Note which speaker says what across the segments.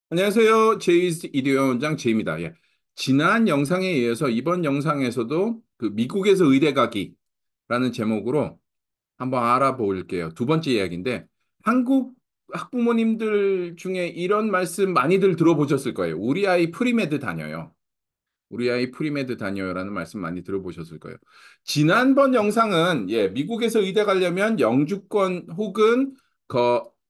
Speaker 1: 안녕하세요. 제이스 이대원장 제이입니다. 예. 지난 영상에 이어서 이번 영상에서도 그 미국에서 의대 가기라는 제목으로 한번 알아볼게요. 두 번째 이야기인데 한국 학부모님들 중에 이런 말씀 많이들 들어보셨을 거예요. 우리 아이 프리메드 다녀요. 우리 아이 프리메드 다녀요라는 말씀 많이 들어보셨을 거예요. 지난번 영상은 미국에서 의대 가려면 영주권 혹은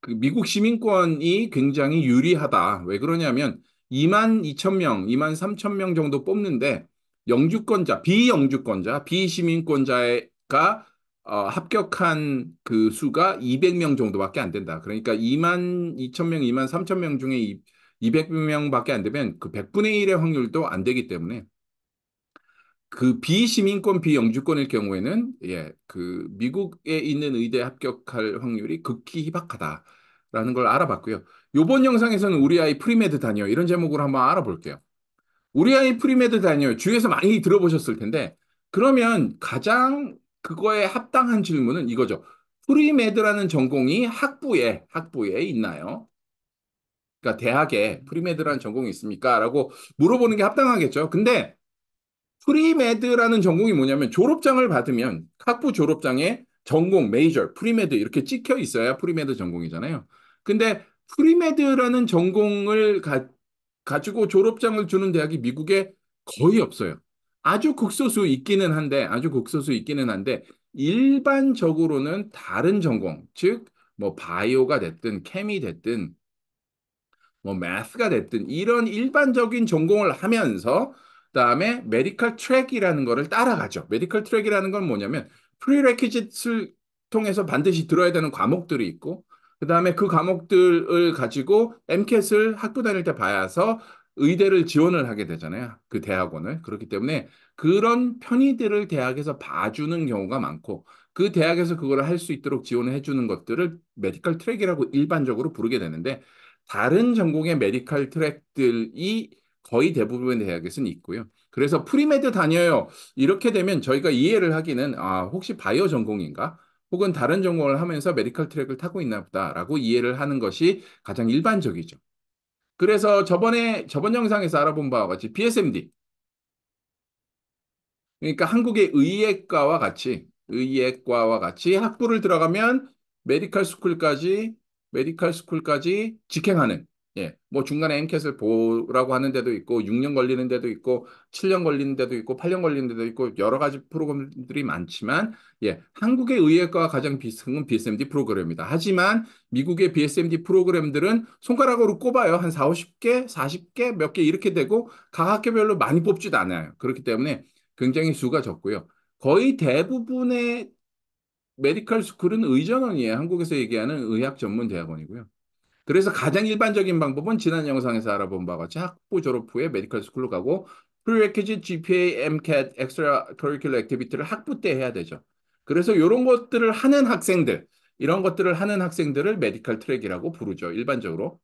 Speaker 1: 그 미국 시민권이 굉장히 유리하다. 왜 그러냐면 2만 2천 명, 2만 3천 명 정도 뽑는데 영주권자, 비영주권자, 비시민권자가 합격한 그 수가 200명 정도밖에 안 된다. 그러니까 2만 2천 명, 2만 3천 명 중에 200명밖에 안 되면 그 100분의 1의 확률도 안 되기 때문에 그 비시민권 비영주권일 경우에는 그 미국에 있는 의대에 합격할 확률이 극히 희박하다라는 걸 알아봤고요. 요번 영상에서는 우리 아이 프리메드 다녀 이런 제목으로 한번 알아볼게요. 우리 아이 프리메드 다녀 주위에서 많이 들어보셨을 텐데 그러면 가장 그거에 합당한 질문은 이거죠. 프리메드라는 전공이 학부에 있나요? 그러니까 대학에 프리메드라는 전공이 있습니까? 라고 물어보는 게 합당하겠죠. 근데 프리메드라는 전공이 뭐냐면 졸업장을 받으면 학부 졸업장에 전공, 메이저, 프리메드 이렇게 찍혀 있어야 프리메드 전공이잖아요. 근데 프리메드라는 전공을 가지고 졸업장을 주는 대학이 미국에 거의 없어요. 아주 극소수 있기는 한데 일반적으로는 다른 전공, 즉 뭐 바이오가 됐든 케미 됐든 뭐 매스가 됐든 이런 일반적인 전공을 하면서 그다음에 메디컬 트랙이라는 거를 따라가죠. 메디컬 트랙이라는 건 뭐냐면 프리레퀴짓을 통해서 반드시 들어야 되는 과목들이 있고 그다음에 그 과목들을 가지고 MCAT을 학부 다닐 때 봐서 의대를 지원을 하게 되잖아요. 그 대학원을. 그렇기 때문에 그런 편의들을 대학에서 봐주는 경우가 많고 그 대학에서 그걸 할 수 있도록 지원을 해주는 것들을 메디컬 트랙이라고 일반적으로 부르게 되는데 다른 전공의 메디컬 트랙들이 거의 대부분의 대학에서는 있고요. 그래서 프리메드 다녀요. 이렇게 되면 저희가 이해를 하기는 혹시 바이오 전공인가? 혹은 다른 전공을 하면서 메디컬 트랙을 타고 있나 보다라고 이해를 하는 것이 가장 일반적이죠. 그래서 저번 영상에서 알아본 바와 같이 BSMD 그러니까 한국의 의예과와 같이 학부를 들어가면 메디컬 스쿨까지 메디컬 스쿨까지 직행하는 뭐 중간에 MCAT을 보라고 하는 데도 있고 6년 걸리는 데도 있고 7년 걸리는 데도 있고 8년 걸리는 데도 있고 여러 가지 프로그램들이 많지만 한국의 의예과와 가장 비슷한 건 BSMD 프로그램입니다. 하지만 미국의 BSMD 프로그램들은 손가락으로 꼽아요. 한 4, 50개, 40개, 몇 개 이렇게 되고 각 학교별로 많이 뽑지도 않아요. 그렇기 때문에 굉장히 수가 적고요. 거의 대부분의 메디컬 스쿨은 의전원이에요. 한국에서 얘기하는 의학 전문 대학원이고요. 그래서 가장 일반적인 방법은 지난 영상에서 알아본 바와 같이 학부 졸업 후에 메디컬 스쿨로 가고 Prerequisite GPA, MCAT, Extracurricular Activity를 학부 때 해야 되죠. 그래서 이런 것들을 하는 학생들을 메디컬 트랙이라고 부르죠. 일반적으로.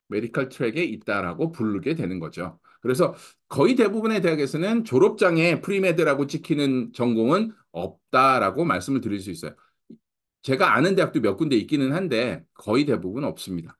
Speaker 1: 메디컬 트랙에 있다라고 부르게 되는 거죠. 그래서 거의 대부분의 대학에서는 졸업장에 프리메드라고 찍히는 전공은 없다라고 말씀을 드릴 수 있어요. 제가 아는 대학도 몇 군데 있기는 한데 거의 대부분 없습니다.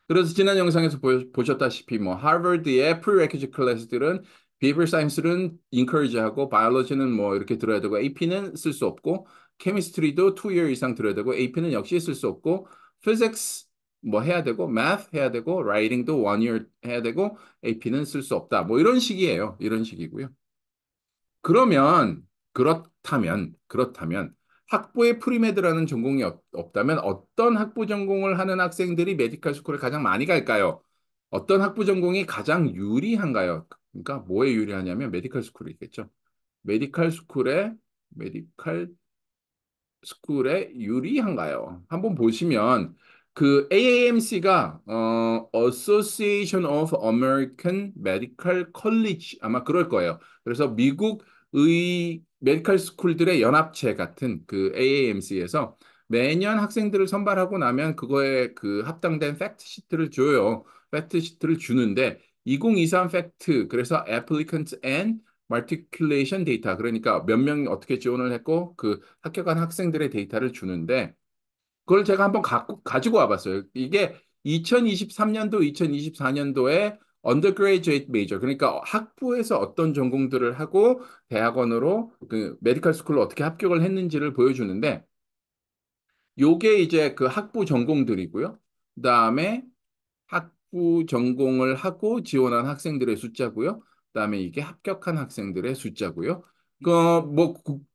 Speaker 1: 그래서 지난 영상에서 보셨다시피 뭐 하버드의 프리레퀴지 클래스들은 비헤비어 사이언스는 encourage하고 바이올로지는 뭐 이렇게 들어야 되고 AP는 쓸 수 없고 케미스트리도 2year 이상 들어야 되고 AP는 역시 쓸 수 없고 physics 뭐 해야 되고 math 해야 되고 writing도 1year 해야 되고 AP는 쓸 수 없다. 뭐 이런 식이에요. 이런 식이고요. 그러면 그렇다면 학부에 프리메드라는 전공이 없다면 어떤 학부 전공을 하는 학생들이 메디컬 스쿨에 가장 많이 갈까요? 어떤 학부 전공이 가장 유리한가요? 그러니까 뭐에 유리하냐면 메디컬 스쿨이겠죠. 메디컬 스쿨에 메디컬 스쿨에 유리한가요? 한번 보시면 그 AAMC가 Association of American Medical College 아마 그럴 거예요. 그래서 미국 의 메디컬 스쿨들의 연합체 같은 그 AAMC에서 매년 학생들을 선발하고 나면 그거에 그 합당된 팩트 시트를 줘요. 팩트 시트를 주는데 2023 팩트 그래서 applicant and 마트리큘레이션 데이터 그러니까 몇 명이 어떻게 지원을 했고 그 합격한 학생들의 데이터를 주는데 그걸 제가 한번 가지고 와봤어요. 이게 2023년도, 2024년도에 undergraduate major, 그러니까 학부에서 어떤 전공들을 하고 대학원으로 그 메디컬 스쿨로 어떻게 합격을 했는지를 보여주는데 요게 이제 그 학부 전공들이고요. 그다음에 학부 전공을 하고 지원한 학생들의 숫자고요. 그다음에 이게 합격한 학생들의 숫자고요. 뭐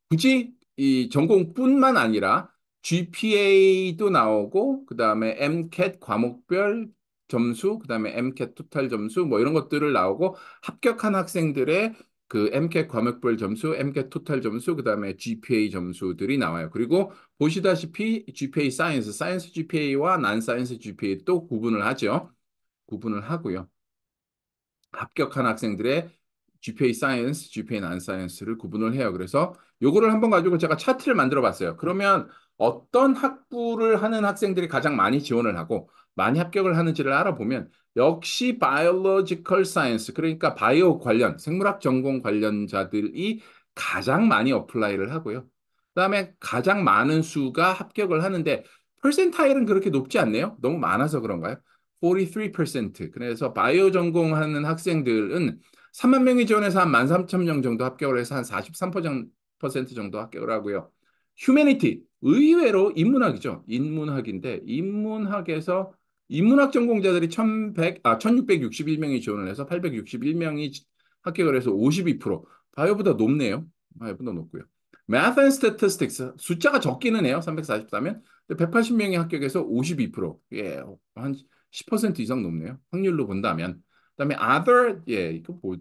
Speaker 1: 굳이 이 전공뿐만 아니라 GPA도 나오고 그다음에 MCAT 과목별 점수, 그다음에 MCAT 토탈 점수 뭐 이런 것들을 나오고 합격한 학생들의 그 MCAT 과목별 점수, MCAT 토탈 점수, 그다음에 GPA 점수들이 나와요. 그리고 보시다시피 GPA 사이언스 GPA와 난 사이언스 GPA 또 구분을 하죠. 구분을 하고요. 합격한 학생들의 GPA 사이언스, GPA 난 사이언스를 구분을 해요. 그래서 요거를 한번 가지고 제가 차트를 만들어 봤어요. 그러면 어떤 학부를 하는 학생들이 가장 많이 지원을 하고 많이 합격을 하는지를 알아보면 역시 biological science, 그러니까 바이오 관련, 생물학 전공 관련자들이 가장 많이 어플라이를 하고요. 그다음에 가장 많은 수가 합격을 하는데 퍼센타일은 그렇게 높지 않네요. 너무 많아서 그런가요? 43%. 그래서 바이오 전공하는 학생들은 3만 명이 지원해서 한 13,000명 정도 합격을 해서 한 43% 정도 합격을 하고요. 휴메니티, 의외로 인문학이죠. 인문학인데 인문학에서 인문학 전공자들이 1661명이 지원을 해서 861명이 합격을 해서 52%. 바이오보다 높네요. 바이오보다 높고요. Math and Statistics, 숫자가 적기는 해요. 344면. 180명이 합격해서 52%. 예, 한 10% 이상 높네요. 확률로 본다면. 그다음에 other, 예, 이거 뭐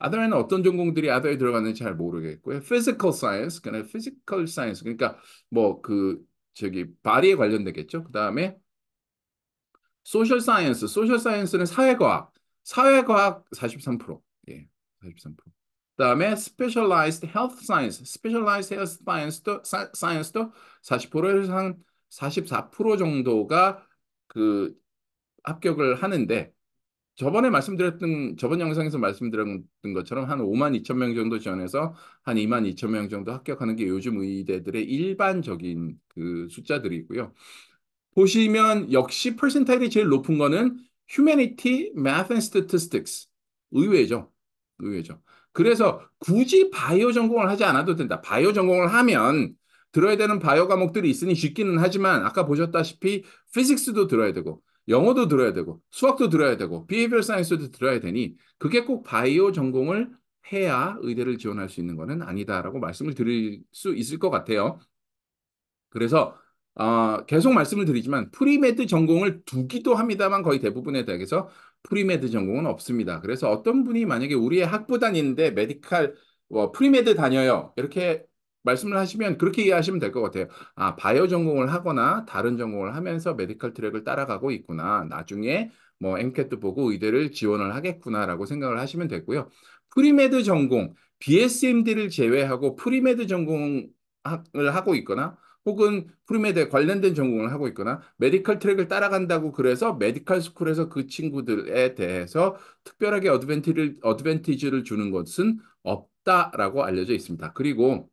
Speaker 1: other에는 어떤 전공들이 other에 들어가는지 잘 모르겠고요. physical science, 그러니까 physical science, 그러니까 뭐 그 저기 바디에 관련되겠죠. 그다음에 social science, social science는 사회과학, 사회과학 43%, 예, 43%. 그다음에 specialized health science, specialized health science도 40%에서 한 44% 정도가 그 합격을 하는데 저번 영상에서 말씀드렸던 것처럼 한 5만 2천 명 정도 지원해서 한 2만 2천 명 정도 합격하는 게 요즘 의대들의 일반적인 그 숫자들이고요. 보시면 역시 퍼센타일이 제일 높은 거는 Humanity, Math and Statistics. 의외죠. 의외죠. 그래서 굳이 바이오 전공을 하지 않아도 된다. 바이오 전공을 하면 들어야 되는 바이오 과목들이 있으니 쉽기는 하지만 아까 보셨다시피 피직스도 들어야 되고 영어도 들어야 되고 수학도 들어야 되고 비헤이비어 사이언스도 들어야 되니 그게 꼭 바이오 전공을 해야 의대를 지원할 수 있는 것은 아니다라고 말씀을 드릴 수 있을 것 같아요. 그래서 계속 말씀을 드리지만 프리메드 전공을 두기도 합니다만 거의 대부분의 대학에서 프리메드 전공은 없습니다. 그래서 어떤 분이 만약에 우리의 학부 다니는데 메디칼 프리메드 다녀요. 이렇게 말씀을 하시면 그렇게 이해하시면 될 것 같아요. 아, 바이오 전공을 하거나 다른 전공을 하면서 메디컬 트랙을 따라가고 있구나. 나중에 뭐 엠캣도 보고 의대를 지원을 하겠구나라고 생각을 하시면 되고요. 프리메드 전공, BSMD를 제외하고 프리메드 전공을 하고 있거나 혹은 프리메드에 관련된 전공을 하고 있거나 메디컬 트랙을 따라간다고 그래서 메디컬 스쿨에서 그 친구들에 대해서 특별하게 어드밴티지를 주는 것은 없다라고 알려져 있습니다. 그리고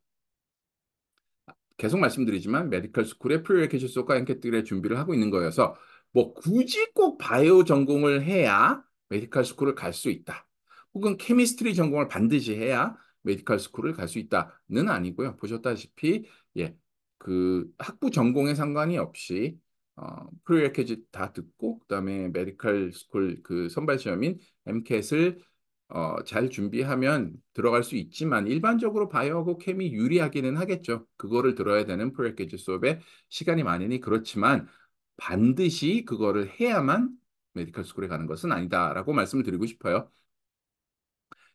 Speaker 1: 계속 말씀드리지만 메디컬 스쿨의 프리레퀴짓 수업과 엔케트의 준비를 하고 있는 거여서 뭐 굳이 꼭 바이오 전공을 해야 메디컬 스쿨을 갈 수 있다. 혹은 케미스트리 전공을 반드시 해야 메디컬 스쿨을 갈 수 있다는 아니고요. 보셨다시피 예, 그 학부 전공에 상관이 없이 프리레퀴짓 다 듣고 그다음에 메디컬 스쿨 그 선발 시험인 MCAT을 잘 준비하면 들어갈 수 있지만 일반적으로 바이오하고 케미 유리하기는 하겠죠. 그거를 들어야 되는 프리레퀴즈 수업에 시간이 많으니 그렇지만 반드시 그거를 해야만 메디컬 스쿨에 가는 것은 아니다라고 말씀을 드리고 싶어요.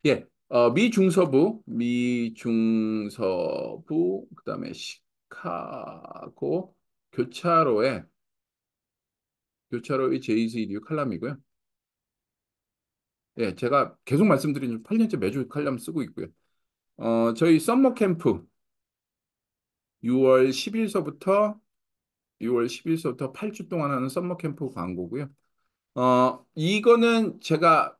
Speaker 1: 예, 미중서부, 그다음에 시카고 교차로의 제이스 이디오 칼럼이고요. 예, 제가 계속 말씀드린 8년째 매주 칼럼 쓰고 있고요. 저희 썸머 캠프 6월 10일서부터 6월 10일서부터 8주 동안 하는 썸머 캠프 광고고요. 이거는 제가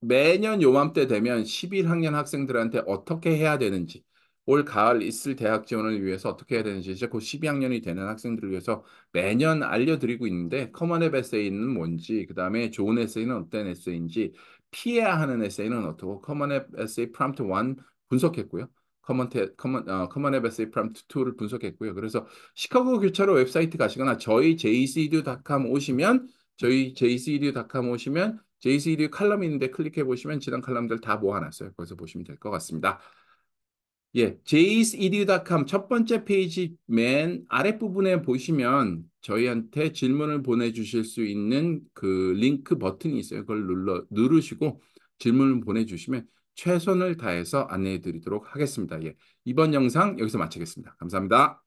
Speaker 1: 매년 요맘때 되면 11학년 학생들한테 어떻게 해야 되는지 올 가을 있을 대학 지원을 위해서 어떻게 해야 되는지 이제 곧 12학년이 되는 학생들을 위해서 매년 알려드리고 있는데 커먼 앱 에세이는 뭔지 그다음에 좋은 에세이는 어떤 에세이인지 피해야 하는 에세이는 어떻고 커먼 앱 에세이 프롬프트 1 분석했고요. 커먼 앱 에세이 프롬프트 2를 분석했고요. 그래서 시카고 교차로 웹사이트 가시거나 저희 jcedu.com 오시면 저희 jcedu.com 오시면 jcedu 칼럼이 있는데 클릭해 보시면 지난 칼럼들 다 모아놨어요. 거기서 보시면 될 것 같습니다. 예, jcedu.com 첫 번째 페이지 맨 아랫부분에 보시면 저희한테 질문을 보내주실 수 있는 그 링크 버튼이 있어요. 그걸 누르시고 질문을 보내주시면 최선을 다해서 안내해 드리도록 하겠습니다. 예, 이번 영상 여기서 마치겠습니다. 감사합니다.